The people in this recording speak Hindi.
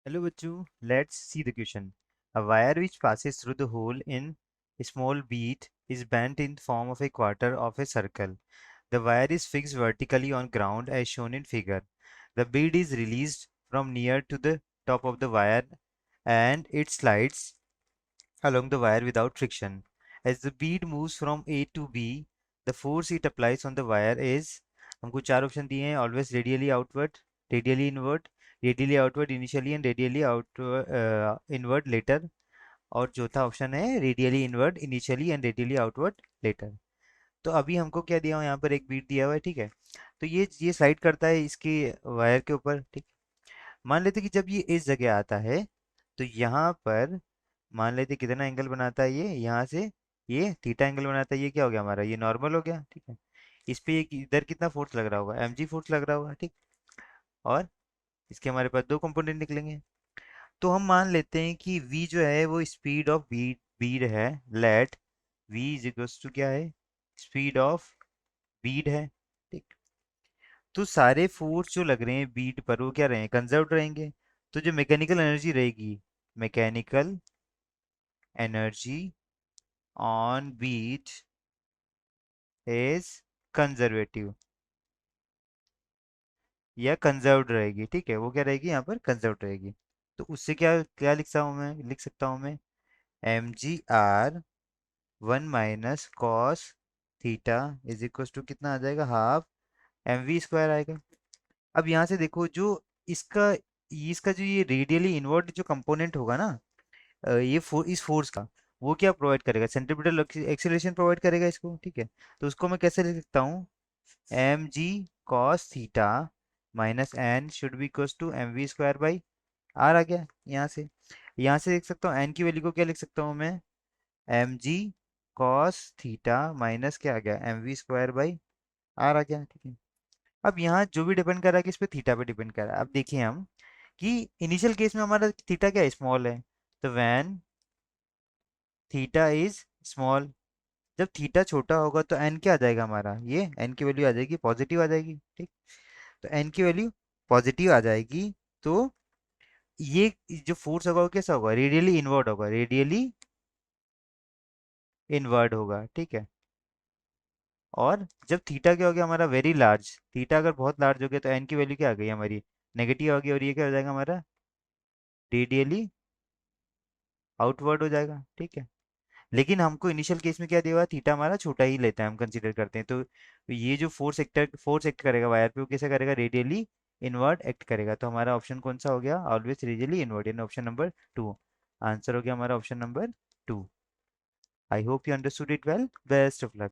Hello, Bachchu. Let's see the question. A wire which passes through the hole in a small bead is bent in the form of a quarter of a circle. The wire is fixed vertically on ground as shown in figure. The bead is released from near to the top of the wire and it slides along the wire without friction. As the bead moves from A to B, the force it applies on the wire is हमको चार ऑप्शन दिए हैं always radially outward radially inward radially outward initially and radially out inward later और चौथा ऑप्शन है radially inward initially and radially outward later. तो अभी हमको क्या दिया हुआ है यहाँ पर एक बीट दिया हुआ है ठीक है। तो ये स्लाइड करता है इसके वायर के ऊपर ठीक। मान लेते कि जब ये इस जगह आता है तो यहाँ पर मान लेते कितना एंगल बनाता है ये यहाँ से ये थीटा एंगल बनाता है। ये क्या हो गया हमारा ये नॉर्मल हो गया ठीक है। इस पे ये इधर कितना फोर्स लग रहा होगा mg फोर्स लग रहा होगा ठीक। और इसके हमारे पास दो कंपोनेंट निकलेंगे। तो हम मान लेते हैं कि v जो है वो स्पीड ऑफ बीट बीड है। Let v is equals to क्या है स्पीड ऑफ बीड है ठीक। तो सारे फोर्स जो लग रहे हैं बीट पर वो क्या रहे कंजर्व रहेंगे। तो जो मैकेनिकल एनर्जी रहेगी mechanical energy on bead is conservative या कंजर्व्ड रहेगी ठीक है। वो क्या रहेगी यहाँ पर कंजर्व्ड रहेगी। तो उससे क्या क्या लिख सकता हूँ मैं M G R one minus cos theta is equal to कितना आ जाएगा हाफ एम वी स्क्वायर आएगा। अब यहाँ से देखो जो इसका इसका जो ये रेडियली इनवर्ट जो कंपोनेंट होगा ना इस फोर्स का वो क्या प्रोवाइड करेगा सेंट्रीपिटल एक्सीलरेशन प्रोवाइड करेगा इसको ठीक है। तो उसको मैं कैसे लिख सकता हूँ M G cos theta minus N should be equal to M V square by R आ गया। यहाँ से देख सकता हूँ एन की वैल्यू को क्या लिख सकता हूँ मैं M G cos theta minus क्या आ गया M V square by R आ गया ठीक है। अब यहाँ जो भी डिपेंड कर रहा है कि इस पे थीटा पे डिपेंड कर रहा है। अब देखिए हम कि इनिशियल केस में हमारा थीटा क्या है स्मॉल है। तो व्हेन थीटा इज स्मॉल जब थीटा छोटा होगा तो एन क्या आ जाएगा हमारा ये एन की वैल्यू आ जाएगी पॉजिटिव आ जाएगी ठीक। तो एन की वैल्यू पॉजिटिव आ जाएगी। तो ये जो फोर्स होगा वो कैसा होगा रेडियली इनवर्ड होगा ठीक है। और जब थीटा क्या हो गया हमारा वेरी लार्ज थीटा अगर बहुत लार्ज हो गया तो एन की वैल्यू क्या आ गई हमारी नेगेटिव आ गई और ये क्या हो जाएगा हमारा रेडियली आउटवर्ड हो जाएगा ठीक है। लेकिन हमको इनिशियल केस में क्या दिया हुआ है थीटा हमारा छोटा ही लेते हैं हम कंसीडर करते हैं। तो ये जो फोर्स एक्ट करेगा वायर पे वो कैसे करेगा रेडियली इनवर्ड एक्ट करेगा। तो हमारा ऑप्शन कौन सा हो गया ऑलवेज रेडियली इनवर्ड यानी ऑप्शन नंबर टू। आंसर हो गया हमारा option number two. I hope you understood it well best of luck.